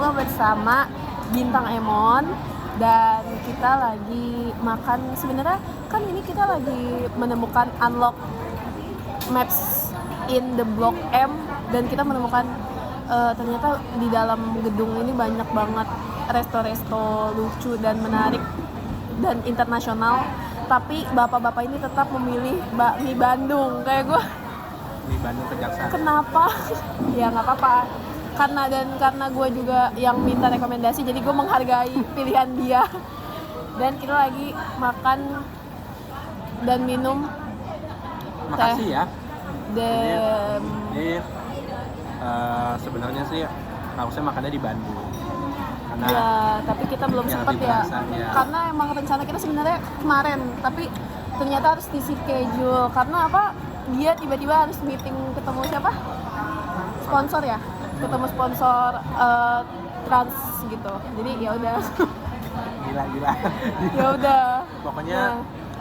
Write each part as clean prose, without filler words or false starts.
gue bersama Bintang Emon dan kita lagi makan. Sebenarnya kan ini kita lagi menemukan unlock maps in the Blok M dan kita menemukan ternyata di dalam gedung ini banyak banget resto-resto lucu dan menarik dan internasional. Tapi bapak-bapak ini tetap memilih bakmi Bandung kayak gue. Di Bandung Kejaksaan. Kenapa? Ya nggak apa-apa. Karena gue juga yang minta rekomendasi, jadi gue menghargai pilihan dia. Dan kita lagi makan dan minum Makasih ya. Ini sebenarnya sih harusnya makannya di Bandung. Karena ya, tapi kita belum sempat ya. Karena emang rencana kita sebenarnya kemarin, tapi ternyata harus di schedule. Karena apa? Dia tiba-tiba harus meeting ketemu siapa? Sponsor ya? Ketemu sponsor trans gitu. Jadi ya udah. Gila. Ya udah.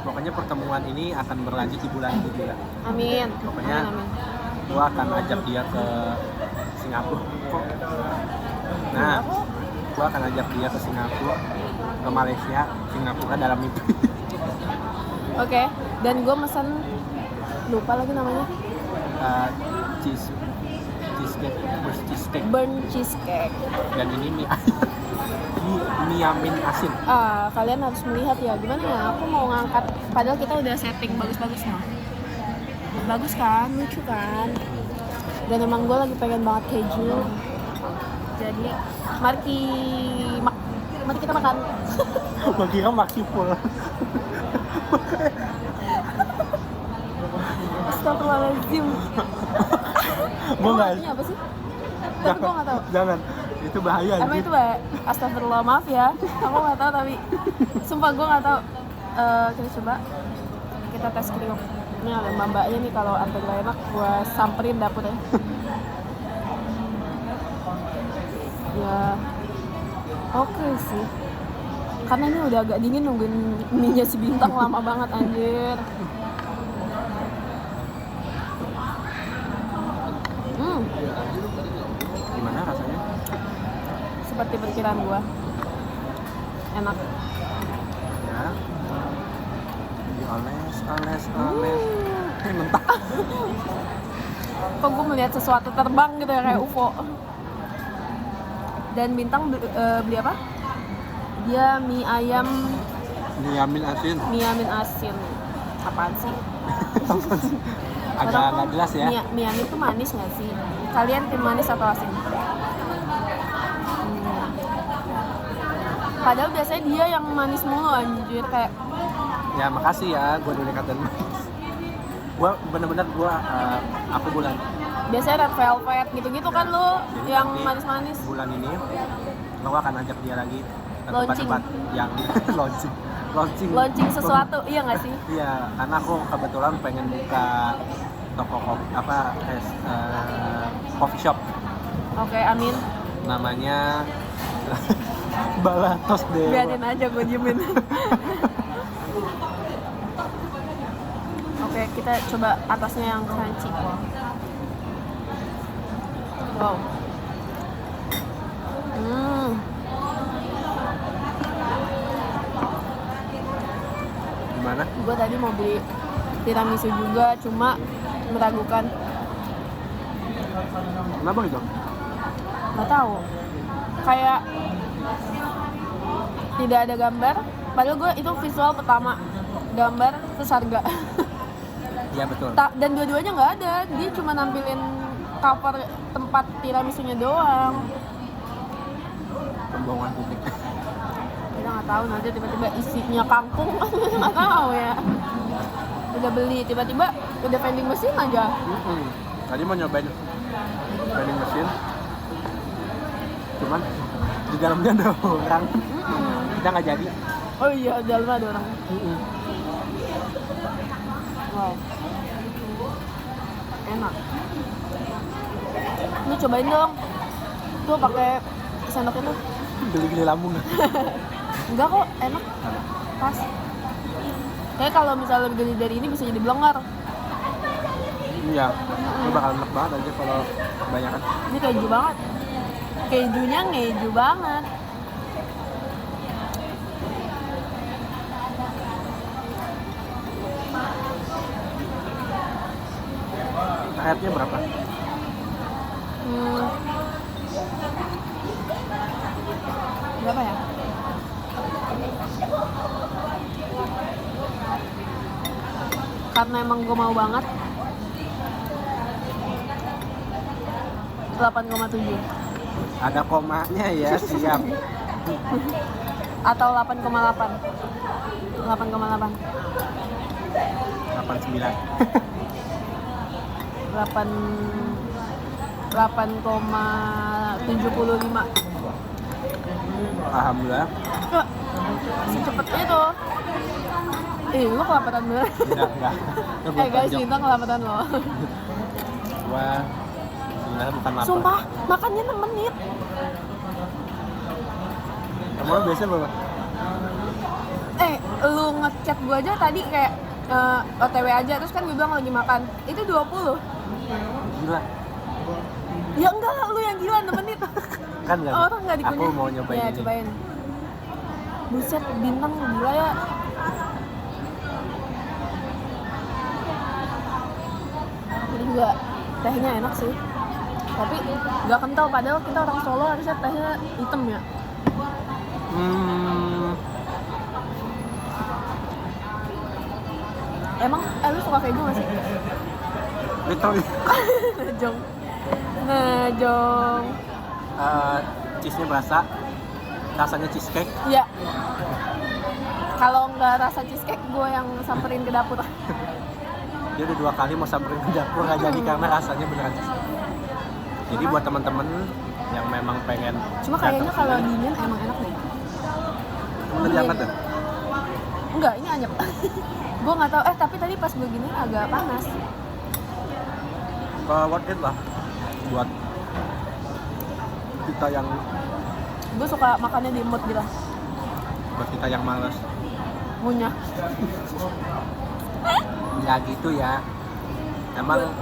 Pokoknya pertemuan ini akan berlanjut di bulan ini ya. Amin. Pokoknya Amin. gua akan ajak dia ke Singapura. Nah, gua akan ajak dia ke Singapura, ke Malaysia, Singapura dalam mimpi. Oke. Dan gue mesen lupa lagi namanya. Cheesecake. Burn cheesecake. Dan ini mie amin asin. Kalian harus melihat ya. Gimana ya? Aku mau ngangkat. Padahal kita udah setting bagus-bagus mah. Bagus kan? Lucu kan? Dan emang gue lagi pengen banget keju. Jadi mari kita makan. Kira makin full. Astagfirullahaladzim. Gue nggak. Ini apa sih? Tapi gue nggak tahu. Jangan, itu bahaya. Emang itu astagfirullah, maaf ya. Aku nggak tahu tapi sumpah gue nggak tahu. Kita coba. Kita tes kriuk. Ini ada mbak-mbaknya nih, kalau sampai gak enak gue samperin dapurnya. Ya, oke sih. Karena ini udah agak dingin, nungguin mie-nya si Bintang lama banget anjir. Gimana rasanya? Seperti perkiraan gua. Enak. Ya. Dioles. Mentah. Kok gue melihat sesuatu terbang gitu ya, kayak UFO. Dan Bintang beli apa? Dia mie ayam. Mie amin asin. Apaan sih? Agak nggak jelas ya. Mie amin itu manis nggak sih? Kalian tim manis atau asin? Padahal biasanya dia yang manis mulu anjir, kayak. Ya makasih ya, gue udah dikatain manis. Gue bener-bener aku bulan. Biasanya red velvet gitu-gitu kan lo, Jadi yang nanti manis-manis. Bulan ini gue akan ajak dia lagi ke Launching. tempat-tempat yang launching Sesuatu, iya nggak sih? Iya, karena aku kebetulan pengen buka toko coffee shop. Oke, amin. Namanya Balatos deh. Biarin aja, gue diemin. Oke, kita coba atasnya yang crunchy. Wow. Gimana? Gue tadi mau beli tiramisu juga, cuma meragukan. Kenapa gitu? Nggak tahu. Kayak tidak ada gambar. Padahal gue itu visual pertama, gambar terus harga. Iya betul. Dan dua-duanya nggak ada. Dia cuma nampilin cover tempat tiramisunya doang. Pembohongan publik. Kita nggak tahu, nanti tiba-tiba isinya kangkung. Nggak tahu ya. Udah beli, tiba-tiba udah vending mesin aja. Tadi mau nyobain vending mesin, cuman di dalamnya ada orang. Kita nggak jadi. Oh iya, di dalam ada orang. Wow, enak. Ini cobain dong. Tuh pakai sendok itu. Geli-geli lambung. Enggak kok, enak. Pas. Kayak kalau misalnya lebih gede dari ini bisa jadi belenggar. Iya. Ini bakal enak banget aja kalau kebanyakan. Ini keju banget. Kejunya ngeju banget. Harganya berapa? Hmm. Berapa ya? Karena emang gue mau banget 8,7 Ada komanya ya, siap. atau 8,8 8,8 89. 8,75. Alhamdulillah. Secepat itu. Lu kelapatan bener. Enggak. Guys, Bintang kelapatan lo. Wah, sebenarnya bukan lapar. Sumpah, makannya 6 menit. Kamu biasanya berapa? Lu ngechat gua aja tadi kayak OTW aja, terus kan gue bilang lagi makan. Itu 20. Gila. Ya enggak lah, lu yang gila 6 menit. Kan enggak. Orang enggak dikunyah. Aku mau nyobain ya, ini. cobain. Buset, Bintang gila ya. Ini juga tehnya enak sih. Tapi nggak kental, padahal kita orang Solo harusnya tehnya hitam ya. Emang lu suka keju nggak sih? Literally. Nejong. Nejong. Cheese-nya berasa. Rasanya cheesecake. Iya. Kalau nggak rasa cheesecake, gue yang samperin ke dapur. Dia udah 2 kali mau samperin ke dapur nggak jadi karena rasanya beneran cheesecake. Jadi buat teman-teman yang memang pengen. Cuma kayaknya kalau dingin emang enak deh. Udah diangkat ya? Enggak, ini anyep. Gue nggak tahu. Tapi tadi pas begini agak panas. Worth it lah buat kita yang Gue suka makannya di mood gitu. buat kita yang malas. Ngunyah. Ya gitu ya. Emang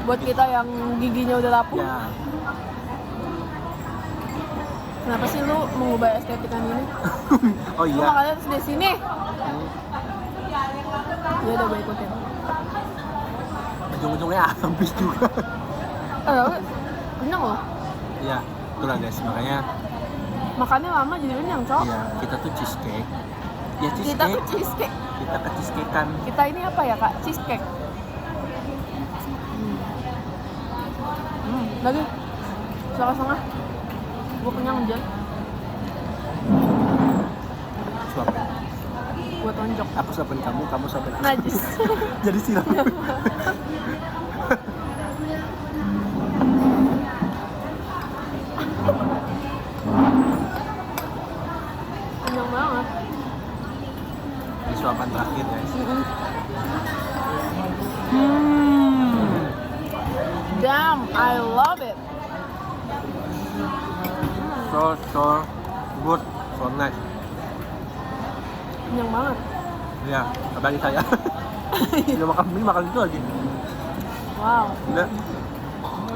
Buat kita yang giginya udah rapuh. ya Kenapa sih lu mengubah estetika ini? oh Lu iya. makannya terus di sini. Ya udah gue ikutin. Ujung-ujungnya habis juga. Kenyang loh. Iya, itulah guys, makanya Makannya lama jadi kenyang, Cok. ya kita tuh cheesecake. Ya Kita cheesecake. ke cheesecake. Kita ke cheesecake-an. Kita ini apa ya, Kak? Cheesecake. Lagi. Setengah-setengah. Gue kenyang aja. Suapin. Gue tonjok. Aku suapin kamu suapin aku. Najis. Jadi siram. Kenyang banget. Ini suapan terakhir guys. Damn, I love it. So good, so nice. Kenyang banget. Ya, apalagi saya. Udah makan itu lagi. Wow. Udah.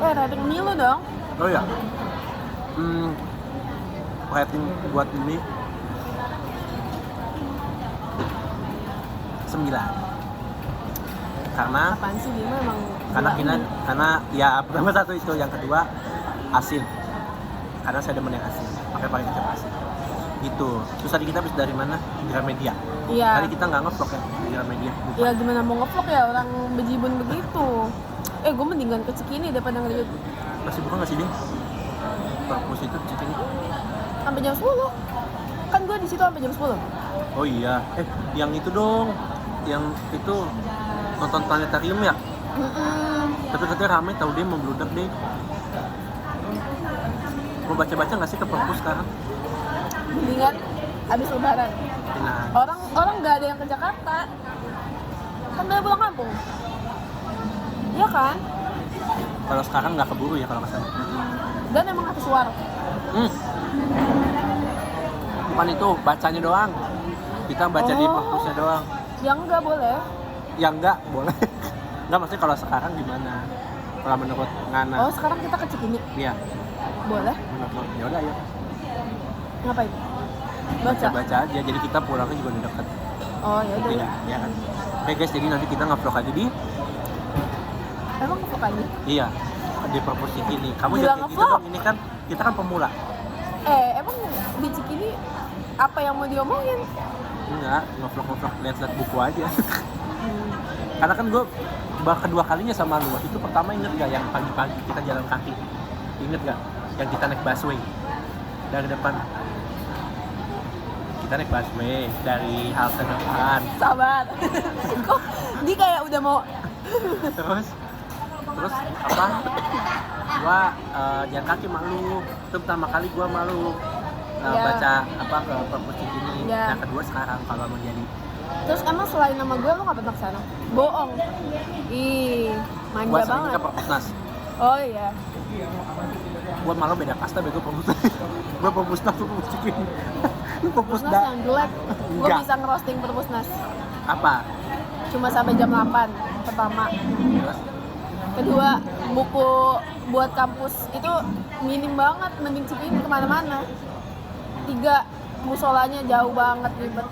Rating mie lu dong. Oh ya. Rating buat ini 9. Karena Apaan sih dia emang? karena ya pertama satu itu, yang kedua asin. Karena saya demen yang asin. Makanya paling kecap asin. Gitu. Terus tadi kita habis dari mana? Di Gramedia. Iya. Tadi kita nggak ngevlog ya di Gramedia. Ya gimana mau ngevlog ya orang bejibun begitu. Gue mendingan ke Cikini daripada ngeliat Masih buka nggak sih dia? Perpus itu Cikini. sampai jam 10. Kan gue di situ sampai jam 10. Oh iya. Yang itu dong. Yang itu nonton planetarium ya? Tapi katanya rame, tahu dia mau bludak deh. Mau baca-baca nggak sih ke perpus sekarang? Mendingan abis lebaran. Nah, Orang nggak ada yang ke Jakarta. Kan pada pulang kampung. Iya kan? kalau sekarang nggak keburu ya kalau nggak salah. Dan emang aku suar. Bukan itu, bacanya doang. Kita baca di perpusnya doang. Yang nggak boleh. Yang nggak boleh. Nggak, maksudnya kalau sekarang gimana? kalau menurut Ngana. Oh, sekarang kita ke Cikini. Iya, Boleh? menurut ya udah ayo. Ngapain? Baca. Baca aja. Jadi kita pulangnya juga udah dekat. Oh, ya udah. Iya, ya kan. Oke guys, jadi nanti kita nge-vlog aja di Emang ke lagi? iya, di Perpus Cikini. Kamu Gila, jangan kayak gitu nge-vlog. dong. Ini kan kita kan pemula. Emang di Cikini apa yang mau diomongin? Enggak, nge-vlog lihat-lihat buku aja. Karena kan gue kedua kalinya sama lu. Itu pertama inget gak yang pagi-pagi kita jalan kaki? Inget gak? Yang kita naik busway dari depan. Kita naik busway dari halte depan. Sabar. Kok dia kayak udah mau Terus apa? Gua jalan kaki malu. Itu pertama kali gua malu Ya. baca apa ke Perpus Cikini. Ya. Nah kedua sekarang kalau mau jadi Terus emang selain nama gue lu gak pernah kesana? Bohong. Ih, manja gua seringnya banget. ke Perpusnas. Oh iya. Gua malu beda kasta bego Perpusnas. Gua Perpusnas tuh Perpus Cikini. Lu Perpusnas Perpusda yang jelek. Gue Enggak. bisa ngerosting Perpusnas. apa? Cuma sampai jam 8 pertama. Terus Kedua, buku buat kampus itu minim banget, mending Cikini kemana-mana. 3, musolanya jauh banget, ribet.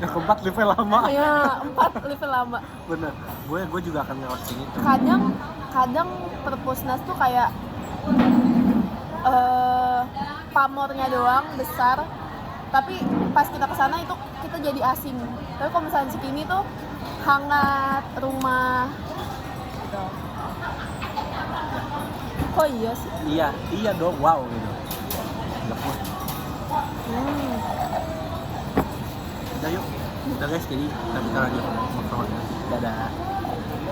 yang keempat level lama. Ya, 4 level lama. Bener. Gue juga akan ngerosting itu. Kadang Perpusnas tuh kayak pamornya doang besar, tapi pas kita kesana itu kita jadi asing. Tapi kalau misalnya Cikini tuh hangat, rumah gitu. Oh iya sih. Iya dong, wow gitu. Lepus. Udah yuk. Udah guys, jadi kita lanjut ngobrol. Dadah.